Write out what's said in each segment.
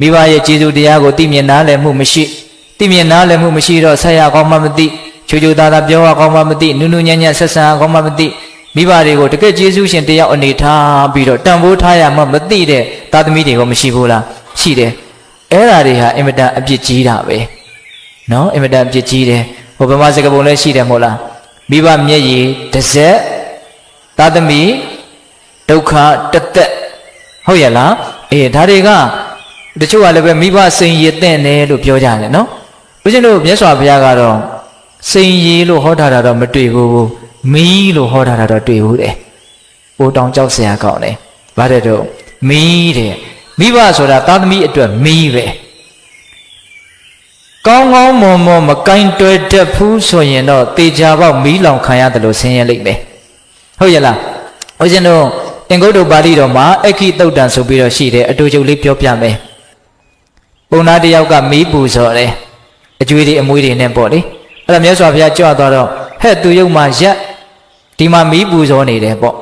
မိဘရဲ့ကျေးဇူးတရားကိုသိမြင်နားလည်မှုမရှိသိမြင်နားလည်မှုမရှိတော့ဆက်ရကောင်းမှမသိချိုချိုသားသားပြောရကောင်းမှမသိနုနုညံ့ညံ့ဆက်ဆံကောင်းမှမသိမိဘတွေကိုတကယ်ကျေးဇူးရှင်တယောက်အနေထားပြီးတော့တန်ဖိုးထားရမှမသိတဲ့သားသမီးတွေကမရှိဘူးလားရှိတယ်အဲ့ဓာတွေဟာအင်မတန်အပြစ်ကြီးတာပဲနော်အင်မတန်အပြစ်ကြီးတယ်ဟိုဗမာစကားပုံလည်းရှိတယ်မဟုတ်လားမိဘမျက်ရည်တစ်စက်သားသမီးဒုက္ခတသက်ဟုတ်ရဲ့လားအေးဒါတွေကတချို့ကလည်းပဲမိဘစိန်ရည်တဲ့တယ်လို့ပြောကြတယ်နော်ဦးဇင်းတို့မြတ်စွာဘုရားကတော့စိန်ရည်လို့ဟောထားတာတော့မတွေ့ဘူးမီးလို့ဟောထားတာတော့တွေ့ဘူးတဲ့အိုးတောင်ကြောက်စရာကောင်းတယ်ဗါတဲ့တော့မီးတဲ့မိဘဆိုတာသားသမီးအတွက်မီးပဲကောင်းကောင်းမွန်မွန်မကင်တွယ်တတ်ဘူးဆိုရင်တော့တေချာပေါက်မီးလောင်ခံရတယ်လို့ဆင်းရဲလိမ့်မယ်ဟုတ်ရဲ့လားဦးဇင်းတို့သင်္ကုတ္တပါဠိတော်မှာအခိတုတ်တံဆိုပြီးတော့ရှိတယ်အတူတူလေးပြောပြမယ်ပုံနာတယောက်ကမီးပူဇော်တယ်အကျွေးတွေအမွေးတွေနဲ့ပေါ့လေအဲ့ဒါမြတ်စွာဘုရားကြွသွားတော့ဟဲ့သူရုပ်မှာရက်ဒီမှာမီးပူဇော်နေတယ်ပေါ့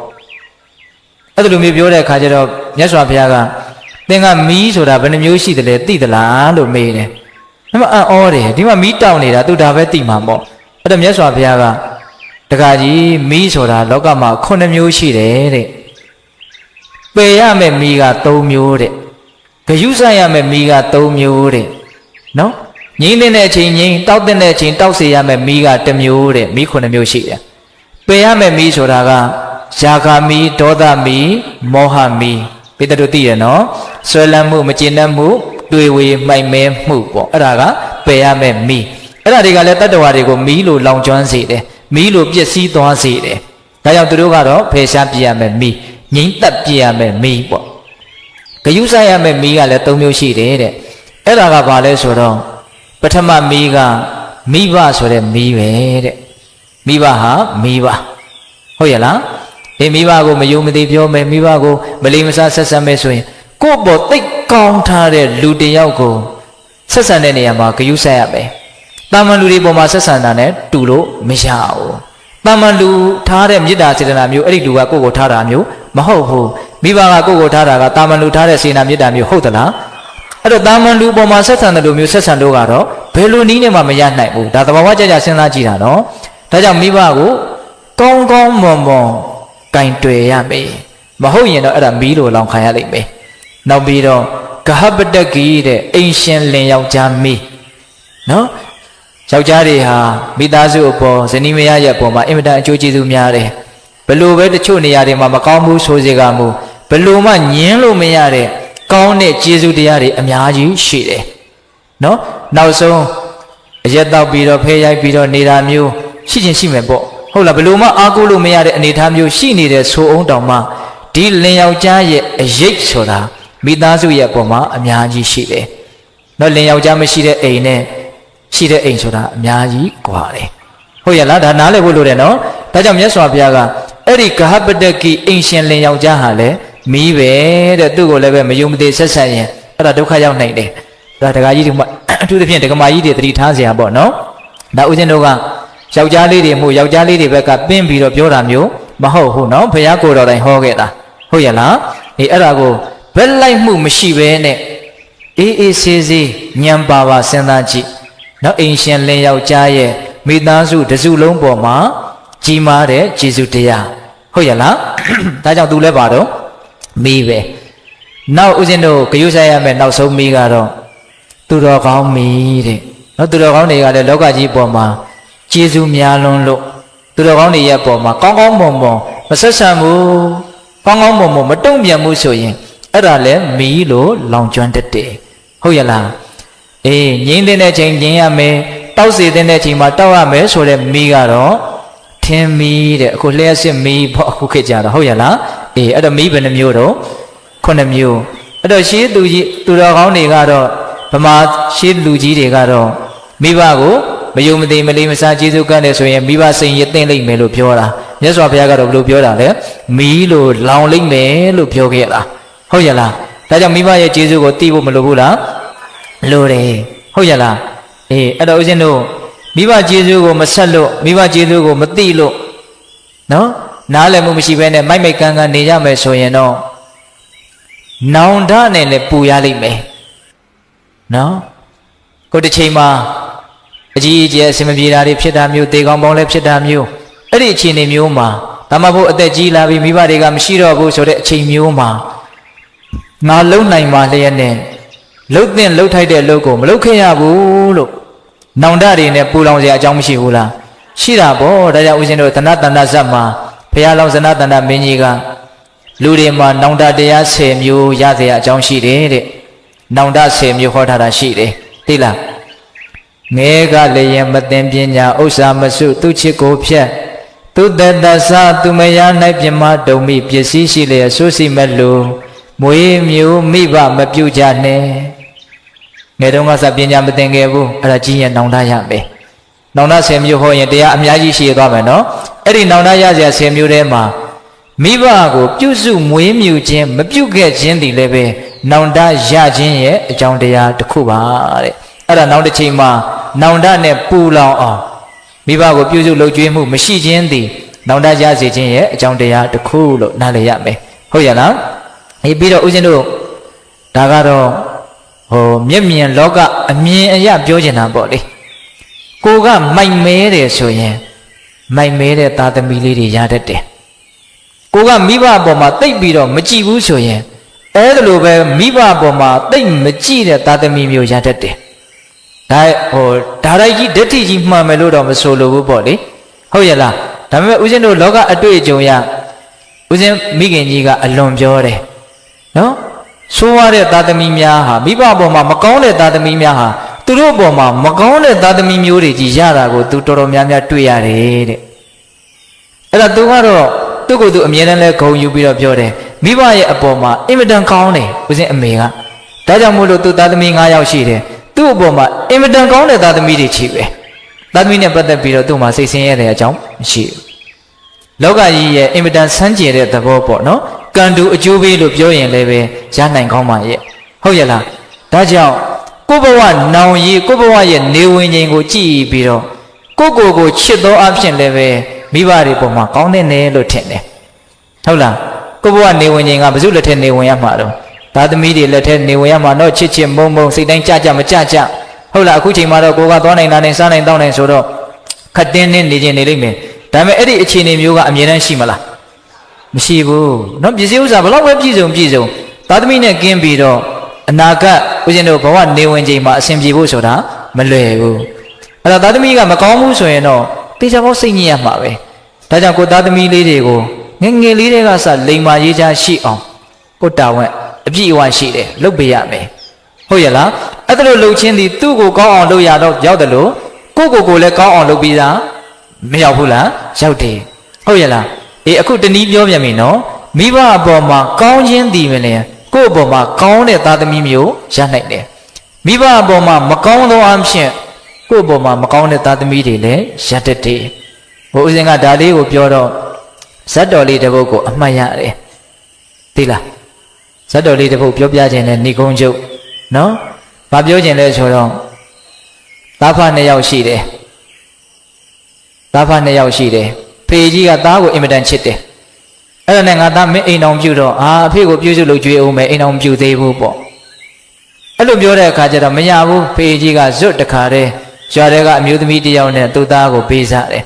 အဲ့ဒါလိုမျိုးပြောတဲ့အခါကျတော့မြတ်စွာဘုရားကသင်ကမီးဆိုတာဘယ်နှမျိုးရှိတယ်လဲသိသလားလို့မေးတယ်အဲ့မှာအော်တယ်ဒီမှာမီးတောက်နေတာသူဒါပဲသိမှာပေါ့အဲ့ဒါမြတ်စွာဘုရားကတခါကြီးမီးဆိုတာလောကမှာ9မျိုးရှိတယ်တဲ့ပယ်ရမယ့်မီးက3မျိုးတဲ့ဂယုစိုက်ရမယ့်မီးက3မျိုးတဲ့နော်ငိမ့်တဲ့အချိန်ငိမ့်တောက်တဲ့အချိန်တောက်စေရမယ့်မီးက1မျိုးတဲ့မီး9မျိုးရှိတယ်ပယ်ရမယ့်မီးဆိုတာကယာဂမီးဒေါသမီးမောဟမီးပိတ္တတို့သိရနော်ဆွဲလန်းမှုမကျေနပ်မှုတွေ့ဝေမှိုက်မဲမှုပေါ့အဲ့ဒါကပယ်ရမယ့်မီးအဲ့ဒါတွေကလည်းတတ္တဝါတွေကိုမီးလိုလောင်ကျွမ်းစေတယ်မီးလိုပျက်စီးသွားစေတယ်ဒါကြောင့်သူတို့ကတော့ဖယ်ရှားပြရမယ်မီးငြိမ့်သက်ပြရမယ်မီးပေါ့ဂယုစိုက်ရမယ်မီးကလည်း3မျိုးရှိတယ်တဲ့အဲ့ဒါကဘာလဲဆိုတော့ပထမမီးကမိဘဆိုတဲ့မီးပဲတဲ့မိဘဟာမိဘဟုတ်ရဲ့လားဒီမိဘကိုမယုံမသိပြောမယ်မိဘကိုမလိမ္မာဆက်ဆံမယ်ဆိုရင်ကိုယ့်ဘောသိကောင်းထားတဲ့လူတစ်ယောက်ကိုဆက်ဆံတဲ့နေရာမှာဂယုစိုက်ရမယ်တာမန်လူတွေပေါ်မှာဆက်ဆံတာနဲ့တူလို့မရဘူးတာမန်လူထားတဲ့မေတ္တာစေတနာမျိုးအဲ့ဒီလူကကိုယ့်ကိုထားတာမျိုးမဟုတ်ဘူးမိဘကကိုယ့်ကိုထားတာကတာမန်လူထားတဲ့စေနာမေတ္တာမျိုးဟုတ်သလားအဲ့တော့တာမန်လူပေါ်မှာဆက်ဆံတဲ့လူမျိုးဆက်ဆံလို့ကတော့ဘယ်လိုနည်းနဲ့မှမရနိုင်ဘူးဒါသဘာဝကြကြစဉ်းစားကြည့်တာနော်ဒါကြောင့်မိဘကိုကောင်းကောင်းမွန်မွန်ကင်တွယ်ရမယ်မဟုတ်ရင်တော့အဲ့ဒါမီးလိုလောင်ခံရလိမ့်မယ်နောက်ပြီးတော့ဂဟပတကီတဲ့အိမ်ရှင်လင်ယောက်ျားမီးနော်ယောက်ျားတွေဟာမိသားစုအပေါ်ဇနီးမယားရဲ့အပေါ်မှာအင်မတန်အကျိုးကျေးဇူးများတယ်ဘလို့ပဲတချို့နေရာတွေမှာမကောင်းဘူးဆိုစေကမူဘလို့မှညင်းလို့မရတဲ့ကောင်းတဲ့ကျေးဇူးတရားတွေအများကြီးရှိတယ်နော်နောက်ဆုံးအရက်တောက်ပြီးတော့ဖဲရိုက်ပြီးတော့နေတာမျိုးရှိချင်းရှိမယ်ပေါ့ဟုတ်လားဘလို့မှအားကိုးလို့မရတဲ့အနေအထားမျိုးရှိနေတဲ့ဆိုအောင်တောင်မှဒီလင်ယောက်ျားရဲ့အရေးဆိုတာမိသားစုရဲ့အပေါ်မှာအများကြီးရှိတယ်နော်လင်ယောက်ျားမရှိတဲ့အိမ်နဲ့ရှိတဲ့အိမ်ဆိုတာအများကြီးกว่าတယ်ဟုတ်ရဲ့လားဒါနားလည်ဖို့လိုတယ်နော်ဒါကြောင့်မြတ်စွာဘုရားကအဲ့ဒီဂဟပတကီအိမ်ရှင်လင်ယောက်ျားဟာလည်းမီးပဲတဲ့သူ့ကိုလည်းပဲမယုံမသိဆက်ဆံရင်အဲ့ဒါဒုက္ခရောက်နိုင်တယ်ဒါဒကာကြီးတို့အထူးသဖြင့်ဒကမာကြီးတွေသတိထားစရာပေါ့နော်ဒါဦးဇင်းတို့ကယောက်ျားလေးတွေမှုယောက်ျားလေးတွေဘက်ကပင်းပြီးတော့ပြောတာမျိုးမဟုတ်ဘူးနော်ဘုရားကိုယ်တော်တိုင်ဟောခဲ့တာဟုတ်ရဲ့လားဒီအဲ့ဒါကိုဘယ်လိုက်မှုမရှိဘဲနဲ့အေးအေးဆေးဆေးညံပါပါစဉ်းစားကြည့်နော်အိမ်ရှင်လင်ယောက်ျားရဲ့မိသားစုတစုလုံးပေါ်မှာကြီးမားတဲ့ကျေးဇူးတရားဟုတ်ရဲ့လားဒါကြောင့်သူလည်းပါတော့မီးပဲနောက်ဦးဇင်းတို့ဂယုဆိုင်ရမယ်နောက်ဆုံးမီးကတော့သူတော်ကောင်းမီးတဲ့နော်သူတော်ကောင်းတွေကလည်းလောကကြီးပေါ်မှာကျေးဇူးများလွန်းလို့သူတော်ကောင်းတွေရဲ့ပေါ်မှာကောင်းကောင်းမွန်မွန်မဆက်ဆံဘူးကောင်းကောင်းမွန်မွန်မတုံ့ပြန်မှုဆိုရင်အဲ့ဒါလည်းမီးလို့လောင်ကျွမ်းတတ်တယ်ဟုတ်ရဲ့လားအေးငြိမ့်တဲ့ချိန်ငြိမ့်ရမယ်တောက်စေတဲ့ချိန်မှာတောက်ရမယ်ဆိုတဲ့မီးကတော့ထင်းမီးတဲ့အခုလျှက်စစ်မီးပေါ့အခုခေတ်ကြတော့ဟုတ်ရဲ့လားအေးအဲ့တော့မီးဘယ်နှမျိုးတော့9မျိုးအဲ့တော့ရှေးသူကြီးသူတော်ကောင်းတွေကတော့ဗမာရှေးလူကြီးတွေကတော့မိဘကိုမယုံမသိမလေးမစားကျေးဇူးကမ်းတယ်ဆိုရင်မိဘစိန်ရသိမ့်လိမ့်မယ်လို့ပြောတာမြတ်စွာဘုရားကတော့ဘယ်လိုပြောတာလဲမီးလို့လောင်လိမ့်မယ်လို့ပြောခဲ့တာဟုတ်ရဲ့လားဒါကြောင့်မိဘရဲ့ကျေးဇူးကိုသိဖို့မလိုဘူးလားလိုတယ်ဟုတ်ရဲ့လားအေးအဲ့တော့ဦးဇင်းတို့မိဘကျေးဇူးကိုမဆက်လို့မိဘကျေးဇူးကိုမသိလို့နော်နားလည်မှုမရှိဘဲနဲ့မိုက်မိုက်ကန်းကန်းနေကြမယ်ဆိုရင်တော့နောင်တနဲ့လည်းပူရလိမ့်မယ် နော်ကိုတစ်ချိန်မှာအကြီးအကျယ်အစင်မပြေတာတွေဖြစ်တာမျိုးတေကောင်ပေါင်းလည်းဖြစ်တာမျိုးအဲ့ဒီအခြေအနေမျိုးမှာဒါမှမဟုတ်အသက်ကြီးလာပြီးမိဘတွေကမရှိတော့ဘူးဆိုတဲ့အချိန်မျိုးမှာငါလုံနိုင်ပါလျက်နဲ့လှုပ်တဲ့လှုပ်ထိုက်တဲ့လှုပ်ကိုမလှုပ်ခဲ့ရဘူးလို့နောင်တတွေနဲ့ပူလောင်စရာအကြောင်းမရှိဘူးလားရှိတာပေါ့ဒါကြောင့်ဦးဇင်းတို့သနတန္တဇတ်မှာဘုရားလောင်းသနတန္တမင်းကြီးကလူတွေမှာနောင်တတရား10မျိုးရစရာအကြောင်းရှိတယ်တဲ့နောင်တ10မျိုးဟောထားတာရှိတယ်သိလားငဲကလည်းရင်မသိပညာဥစ္စာမစုသူချစ်ကိုဖြတ်သူတတ္တသသူမယား၌ပြမဒုံမိပစ္စည်းရှိလျက်ဆိုးစီမဲ့လူမွေးမျိုးမိဘမပြုတ်ကြနဲ့ငယ်တုန်းကစပညာမသင်ခဲ့ဘူးအဲ့ဒါကြီးရင်နောင်တရမယ်နောင်တ10မျိုးဟောရင်တရားအများကြီးရှိသွားမယ်နော်အဲ့ဒီနောင်တရစရာ10မျိုးထဲမှာမိဘကိုပြုစုမွေးမြူခြင်းမပြုခဲ့ခြင်းဒီလည်းပဲနောင်တရခြင်းရဲ့အကြောင်းတရားတစ်ခုပါတဲ့အဲ့ဒါနောက်တစ်ချိန်မှာနောင်တနဲ့ပူလောင်အောင်မိဘကိုပြုစုလုပ်ကြွေးမှုမရှိခြင်းသည်နောင်တရစေခြင်းရဲ့အကြောင်းတရားတစ်ခုလို့နားလည်ရမယ်ဟုတ်ရလားပြီးတော့ဦးဇင်းတို့ဒါကတော့မျက်မြင်လောကအမြင်အရပြောချင်တာပေါ့လေကိုကမိုက်မဲတယ်ဆိုရင်မိုက်မဲတဲ့သားသမီးလေးတွေရတတ်တယ်ကိုကမိဘအပေါ်မှာတိတ်ပြီးတော့မကြည့်ဘူးဆိုရင်အဲ့ဒါလိုပဲမိဘအပေါ်မှာတိတ်မကြည့်တဲ့သားသမီးမျိုးရတတ်တယ်ဒါဒါရိုက်ကြီးဓာတ်တိကြီးမှန်မယ်လို့တော့မဆိုလိုဘူးပေါ့လေဟုတ်ရဲ့လားဒါပေမဲ့ဦးဇင်းတို့လောကအတွေ့အကြုံရဦးဇင်းမိခင်ကြီးကအလွန်ပြောတယ်နော်ဆိုးရတဲ့သားသမီးများဟာမိဘအပေါ်မှာမကောင်းတဲ့သားသမီးများဟာသူတို့အပေါ်မှာမကောင်းတဲ့သားသမီးမျိုးတွေကြီးရတာကိုသူတော်တော်များများတွေ့ရတယ်တဲ့အဲ့ဒါသူကတော့သူ့ကိုယ်သူအမြဲတမ်းလဲဂုဏ်ယူပြီးတော့ပြောတယ်မိဘရဲ့အပေါ်မှာအင်မတန်ကောင်းတယ်ဦးဇင်းအမေကဒါကြောင့်မို့လို့သူသားသမီး9ယောက်ရှိတယ်သူ့အပေါ်မှာအင်မတန်ကောင်းတဲ့သားသမီးတွေချီပဲသားသမီးနဲ့ပတ်သက်ပြီးတော့သူ့မှာစိတ်ဆင်းရဲတဲ့အကြောင်းမရှိဘူးလောကကြီးရဲ့အင်မတန်ဆန်းကျင်တဲ့သဘောပေါ့နော်ကံတူအကျိုးပေးလို့ပြောရင်လည်းပဲရနိုင်ကောင်းပါရဲ့ဟုတ်ရဲ့လားဒါကြောင့်ကိုယ့်ဘဝနောင်ရည်ကိုယ့်ဘဝရဲ့နေဝင်ခြင်းကိုကြည့်ပြီးတော့ကိုယ့်ကိုယ်ချစ်သောအဖြစ်လည်းပဲမိဘတွေပေါ်မှာကောင်းတဲ့နယ်လို့ထင်တယ်ဟုတ်လားကိုယ့်ဘဝနေဝင်ခြင်းကဘယ်သူလက်ထက်နေဝင်ရမှာတော့သားသမီးတွေလက်ထက်နေဝင်ရမှာတော့ချစ်ချစ်မုံမုံစိတ်တိုင်းကြမကြဟုတ်လားအခုချိန်မှာတော့ကိုကသွားနိုင်တာနဲ့စားနိုင်တောင်းနိုင်ဆိုတော့ခတ်တင်းနေခြင်းနေလိမ့်မယ်ဒါပေမဲ့အဲ့ဒီအခြေအနေမျိုးကအမြဲတမ်းရှိမလားမရှိဘူးเนาะပစ္စည်းဥစ္စာဘလောက်ပဲပြည့်စုံသားသမီးနဲ့ကင်းပြီးတော့အနာဂတ်ဦးဇင်းတို့ဘဝနေဝင်ချိန်မှာအစဉ်ပြေဖို့ဆိုတာမလွယ်ဘူးအဲ့တော့သားသမီးကမကောင်းဘူးဆိုရင်တော့တေချာပေါစိတ်ညစ်ရမှာပဲဒါကြောင့်ကိုသားသမီးလေးတွေကိုငယ်ငယ်လေးတွေကစလိမ်မာရေးချရှိအောင်ကိုတာဝန်အပြည့်အဝရှိတယ်လုပ်ပေးရမယ်ဟုတ်ရဲ့လားအဲ့ဒါလိုလှုပ်ချင်းသည်သူ့ကိုကောင်းအောင်လုပ်ရတော့ရောက်တယ်လို့ကိုလည်းကောင်းအောင်လုပ်ပြီးသားမရောက်ဘူးလားရောက်တယ်ဟုတ်ရဲ့လားအခုတနည်းပြောပြန်ပြီနော်မိဘအပေါ်မှာကောင်းခြင်းတည်မလဲကိုယ့်အပေါ်မှာကောင်းတဲ့သားသမီးမျိုးရနိုင်တယ်မိဘအပေါ်မှာမကောင်းသောအဖြစ်ကိုယ့်အပေါ်မှာမကောင်းတဲ့သားသမီးတွေလည်းရတတ်တယ်ဦးဇင်းကဒါလေးကိုပြောတော့ဇတ်တော်လေးတစ်ပုဒ်ကိုအမှတ်ရတယ်သိလားဇတ်တော်လေးတစ်ပုဒ်ပြောပြခြင်းနဲ့ဏိကုံးကျုပ်နော်ဘာပြောခြင်းလဲဆိုတော့သားဖ2ယောက်ရှိတယ်သားဖ2ယောက်ရှိတယ်ဖေကြီးကသားကိုအင်မတန်ချစ်တယ်အဲ့ဒါနဲ့ငါသားမင်းအိမ်အောင်ပြုတော့အဖေကိုပြုစုလုပ်ကြွေးအောင်မယ်အိမ်အောင်ပြုသေးဘူးပေါ့အဲ့လိုပြောတဲ့အခါကျတော့မရဘူးဖေကြီးကဇွတ်တခါတည်းရွာထဲကအမျိုးသမီးတစ်ယောက်နဲ့သူ့သားကိုပေးစားတယ်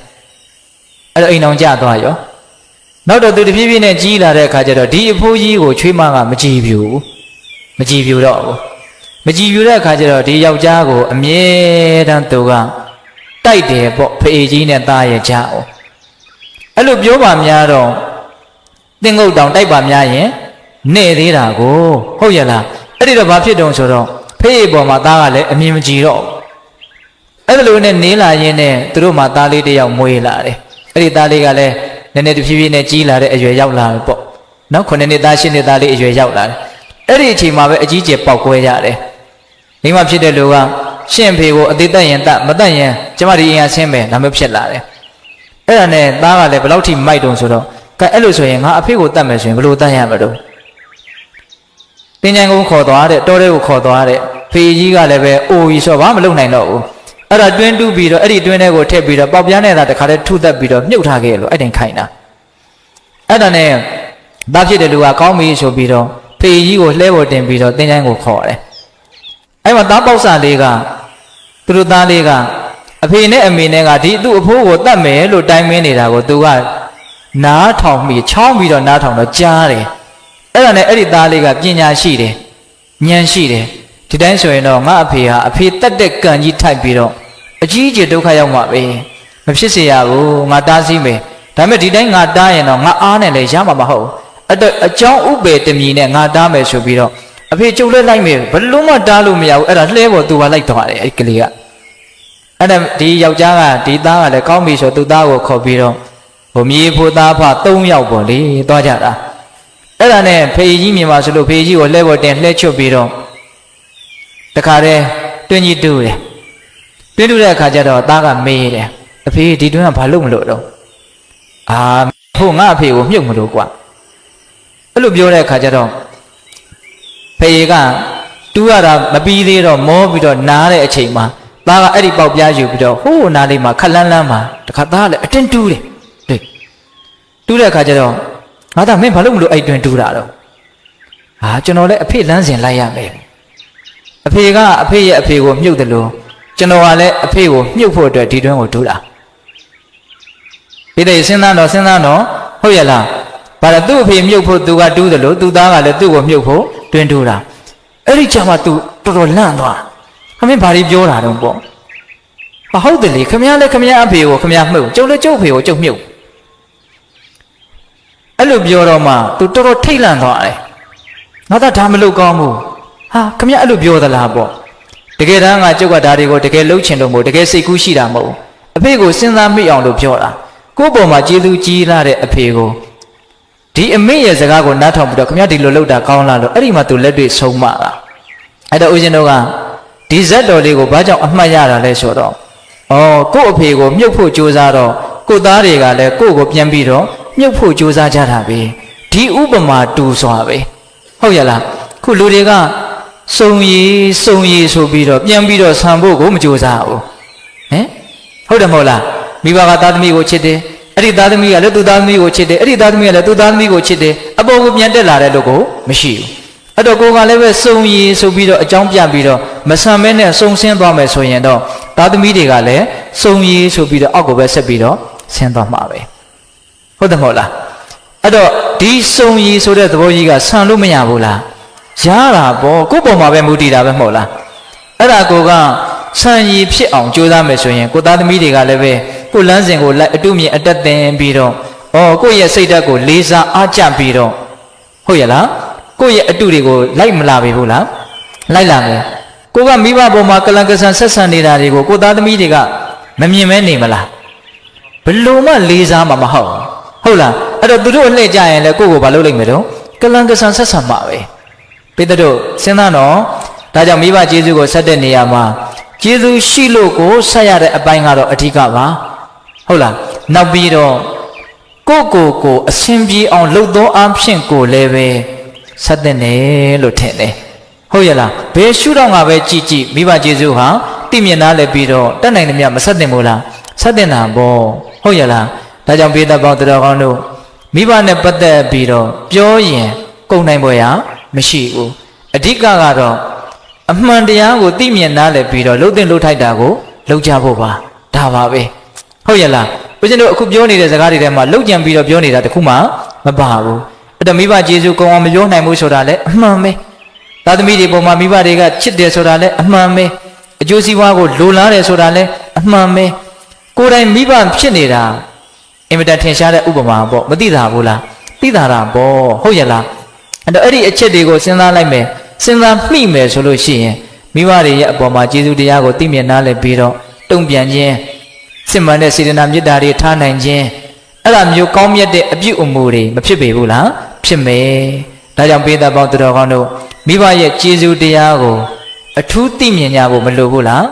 အဲ့တော့အိမ်အောင်ကြသွားရောနောက်တော့သူတဖြည်းဖြည်းနဲ့ကြီးလာတဲ့အခါကျတော့ဒီအဖိုးကြီးကိုချွေးမကမကြည်ပြူတော့ဘူးမကြည်ပြူတဲ့အခါကျတော့ဒီယောက်ျားကိုအမြဲတမ်းသူကတိုက်တယ်ပေါ့ဖေကြီးနဲ့သားရဲ့ကြားအောင်အဲ့လိုပြောပါများတော့သင်္ကုတ်တောင်တိုက်ပါများရင်နေသေးတာကိုဟုတ်ရလားအဲ့ဒီတော့ဘာဖြစ်တုံးဆိုတော့ဖေးပေါ်မှာသားကလည်းအမြင်မကြည်တော့အဲ့လိုနဲ့နေလာရင်းနဲ့သူတို့မှသားလေးတစ်ယောက်မွေးလာတယ်အဲ့ဒီသားလေးကလည်းနည်းနည်းတဖြည်းဖြည်းနဲ့ကြီးလာတဲ့အရွယ်ရောက်လာပြီပေါ့နော်9နှစ်သား10နှစ်သားလေးအရွယ်ရောက်လာတယ်အဲ့ဒီအချိန်မှာပဲအကြီးကျယ်ပေါက်ကွဲရတယ်မိမဖြစ်တဲ့လူကရှင့်ဖေကိုအသေးသက်ရင်တတ်မတတ်ရင်ကျမဒီအင်အားဆင်းမယ်ဒါမျိုးဖြစ်လာတယ်အဲ့ဒါနဲ့သားကလည်းဘယ်လောက်ထိမိုက်တုံဆိုတော့ကဲအဲ့လိုဆိုရင်ငါအဖေကိုတတ်မယ်ဆိုရင်ဘယ်လိုတတ်ရမလို့တင်ကြံကိုခေါ်သွားတဲ့တောထဲကိုခေါ်သွားတဲ့ဖေကြီးကလည်းပဲအိုကြီးဆိုဘာမလုပ်နိုင်တော့ဘူးအဲ့ဒါတွင်းတူးပြီးတော့အဲ့ဒီတွင်းထဲကိုထည့်ပြီးတော့ပေါက်ပြားနဲ့သာတခါတည်းထုသက်ပြီးတော့မြုပ်ထားခဲ့လို့အဲ့တိုင်ခိုင်းတာအဲ့ဒါနဲ့သားဖြစ်တဲ့လူကကောင်းပြီဆိုပြီးတော့ဖေကြီးကိုလှဲပေါ်တင်ပြီးတော့တင်ကြံကိုခေါ်တယ် အဲ့မှာသားပေါက်စာလေးကသူတို့သားလေးကအဖေနဲ့အမေနဲ့ကဒီသူ့အဖိုးကိုတတ်မယ်လို့တိုင်မင်းနေတာကိုသူကနားထောင်ပြီးချောင်းပြီးတော့နားထောင်တော့ကြားတယ်အဲ့ဒါနဲ့အဲ့ဒီသားလေးကပညာရှိတယ်ဉာဏ်ရှိတယ်ဒီတိုင်းဆိုရင်တော့ငါအဖေဟာအဖေတတ်တဲ့ကံကြီးထိုက်ပြီးတော့အကြီးအကျယ်ဒုက္ခရောက်မှာပဲမဖြစ်စေရဘူးငါတားဆီးမယ်ဒါပေမဲ့ဒီတိုင်းငါတားရင်တော့ငါအားနဲ့လည်းရမှာမဟုတ်အဲ့တော့အကြောင်းဥပေတမီနဲ့ငါတားမယ်ဆိုပြီးတော့အဖေကျုပ်လည်းလိုက်မယ်ဘလို့မှတားလို့မရဘူးအဲ့ဒါလှဲပေါ်သူကလိုက်သွားတယ်အဲ့ဒီကလေးကအဲ့ဒါဒီယောက်ျားကဒီသားကလည်းကောင်းပြီဆိုသူသားကိုခေါ်ပြီးတော့ဟိုမြေဖို့သားဖ3ယောက်ပေါ့လေသွားကြတာအဲ့ဒါနဲ့ဖေကြီးမြင်ပါဆိုလို့ဖေကြီးကိုလှဲပေါ်တင်လှဲချွတ်ပြီးတော့တခါတည်းတွင်းကြီးတူးတယ်တွင်းတူးတဲ့အခါကျတော့သားကမေးတယ်အဖေဒီတွင်းကဘာလို့မလို့တော့ဖို့ငါအဖေကိုမြုပ်မလို့ကွာအဲ့လိုပြောတဲ့အခါကျတော့ဖေကတူးရတာမပြီးသေးတော့မောပြီးတော့နားတဲ့အချိန်မှာသားကအဲ့ဒီပေါက်ပြားယူပြီးတော့ဟိုးနားလေးမှာခက်လန်းလန်းမှာတခါသားလည်းအတင်းတူးတယ်တူးတဲ့အခါကျတော့ငါသားမင်းဘာလို့မလို့အဲ့တွင်တူးတာတော့ကျွန်တော်လည်းအဖေလမ်းစဉ်လိုက်ရမယ်အဖေကအဖေရဲ့အဖေကိုမြုပ်တယ်လို့ကျွန်တော်ကလည်းအဖေကိုမြုပ်ဖို့အတွက်ဒီတွင်ကိုတူးတာဒီတဲ့စဉ်းစားတော့ဟုတ်ရဲ့လားဘာလဲသူ့အဖေမြုပ်ဖို့သူကတူးတယ်လို့သူ့သားကလည်းသူ့ကိုမြုပ်ဖို့တွင်တူးတာအဲ့ဒီချိန်မှာသူတော်တော်လန့်သွားခမင်းဘာတွေပြောတာတော့ပေါ့ဟုတ်တယ်လေခမရလည်းခမရအဖေကိုခမရမှုတ်ကျုပ်လည်းကျုပ်အဖေကိုကျုပ်မြုပ်အဲ့လိုပြောတော့မှသူတော်တော်ထိတ်လန့်သွားတယ်ငါသားဒါမလုပ်ကောင်းဘူးခမရအဲ့လိုပြောသလားပေါ့တကယ်တမ်းကကျုပ်ကဒါတွေကိုတကယ်လှုပ်ချင်လို့မဟုတ်တကယ်စိတ်ကူးရှိတာမဟုတ်အဖေကိုစဉ်းစားမိအောင်လို့ပြောတာကိုယ့်ပေါ်မှာကျေးဇူးကြီးလာတဲ့အဖေကိုဒီအမေရဲ့စကားကိုနားထောင်ပြီးတော့ခမရဒီလိုလုပ်တာကောင်းလားလို့အဲ့ဒီမှာသူလက်တွေ့ဆုံးမတာအဲ့တော့ဦးဇင်းတို့ကဒီဇက်တော်လေးကိုဘာကြောင့်အမှတ်ရတာလဲဆိုတော့ကိုယ့်အဖေကိုမြုပ်ဖို့ကြိုးစားတော့ကိုယ့်သားတွေကလည်းကိုယ့်ကိုပြန်ပြီးတော့မြုပ်ဖို့ကြိုးစားကြတာပဲဒီဥပမာတူစွာပဲဟုတ်ရလားခုလူတွေကစုံရည်ဆိုပြီးတော့ပြန်ပြီးတော့ဆံဖို့ကိုမကြိုးစားဘူးဟုတ်တယ်မဟုတ်လားမိဘကသားသမီးကိုချစ်တယ်အဲ့ဒီသားသမီးကလည်းသူ့သားသမီးကိုချစ်တယ်အဲ့ဒီသားသမီးကလည်းသူ့သားသမီးကိုချစ်တယ်အပေါ်ကိုပြန်တက်လာတဲ့လူကိုမရှိဘူးအဲ့တော့ကိုကလည်းပဲစုံရည်ဆိုပြီးတော့အကြောင်းပြပြီးတော့မဆံမဲနဲ့စုံဆင်းသွားမယ်ဆိုရင်တော့သားသမီးတွေကလည်းစုံရည်ဆိုပြီးတော့အောက်ကိုပဲဆက်ပြီးတော့ဆင်းသွားမှာပဲဟုတ်တယ်မဟုတ်လားအဲ့တော့ဒီစုံရည်ဆိုတဲ့သဘောကြီးကဆံလို့မရဘူးလားရတာပေါ့ကိုယ့်ပေါ်မှာပဲမူတည်တာပဲမဟုတ်လားအဲ့ဒါကိုကဆံရည်ဖြစ်အောင်ကြိုးစားမယ်ဆိုရင်ကိုသားသမီးတွေကလည်းပဲကိုလမ်းစဉ်ကိုလိုက်အတုမြင်အတက်တင်ပြီးတော့ကိုယ့်ရဲ့စိတ်ဓာတ်ကိုလေးစားအားကျပြီးတော့ဟုတ်ရဲ့လားကိုယ့်ရဲ့အတုတွေကိုလိုက်မလာပြီဘူးလားလိုက်လာမယ်ကိုကမိဘပေါ်မှာကလန်ကဆန်ဆက်ဆံနေတာတွေကိုကိုသားသမီးတွေကမမြင်မဲနေမလားဘလို့မှလေးစားမှာမဟုတ်လားအဲ့တော့သူတို့အလှည့်ကြရင်လည်းကိုယ့်ကိုဘာလုပ်လိုက်မလို့ကလန်ကဆန်ဆက်ဆံမှာပဲပိတ္တတို့စဉ်းစားတော့ဒါကြောင့်မိဘကျေးဇူးကိုဆက်တဲ့နေရာမှာကျေးဇူးရှိလို့ကိုဆက်ရတဲ့အပိုင်းကတော့အဓိကပါဟုတ်လားနောက်ပြီးတော့ကိုအစဉ်ပြေအောင်လှုပ်သောအားဖြင့်ကိုလည်းပဲဆက်တဲ့နေလို့ထင်တယ်ဟုတ်ရလားဘယ်ရှုတော့ငါပဲကြည်မိဘကျေးဇူးဟာသိမြင်သားလည်းပြီးတော့တတ်နိုင်တယ်မြတ်မဆက်တင်ဘူးလားဆက်တင်တာပေါ့ဟုတ်ရလားဒါကြောင့်ဘေးသက်ပေါင်းတော်ကောင်းတို့မိဘနဲ့ပတ်သက်ပြီးတော့ပြောရင်ကုန်နိုင်ပေါ်ရမရှိဘူးအဓိကကတော့အမှန်တရားကိုသိမြင်သားလည်းပြီးတော့လှုပ်တင်လှုပ်ထိုက်တာကိုလှုပ်ကြဖို့ပါဒါပါပဲဟုတ်ရလားဦးဇင်းတို့အခုပြောနေတဲ့စကားတွေထဲမှာလှုပ်ကြံပြီးတော့ပြောနေတာတခုမှမပါဘူးအဲ့တော့မိဘကျေးဇူးကောင်းအောင်မပြောနိုင်ဘူးဆိုတာလည်းအမှန်ပဲသားသမီးတွေပေါ်မှာမိဘတွေကချစ်တယ်ဆိုတာလည်းအမှန်ပဲအကျိုးစီးပွားကိုလိုလားတယ်ဆိုတာလည်းအမှန်ပဲကိုယ်တိုင်မိဘဖြစ်နေတာအင်မတန်ထင်ရှားတဲ့ဥပမာပေါ့မသိတာဘူးလားသိတာပေါ့ဟုတ်ရလားအဲ့တော့အဲ့ဒီအချက်တွေကိုစဉ်းစားလိုက်မယ်စဉ်းစားမိမယ်ဆိုလို့ရှိရင်မိဘတွေရဲ့အပေါ်မှာကျေးဇူးတရားကိုသိမြင်နားလည်ပြီးတော့တုံ့ပြန်ခြင်းစစ်မှန်တဲ့စေတနာမေတ္တာတွေထားနိုင်ခြင်းအဲ့ဒါမျိုးကောင်းမြတ်တဲ့အပြုအမူတွေမဖြစ်ပေဘူးလားဖြစ်မယ်ဒါကြောင့်ပေးသက်ပေါင်းသူတော်ကောင်းတို့မိဘရဲ့ကျေးဇူးတရားကိုအထူးသိမြင်ကြဖို့မလိုဘူးလား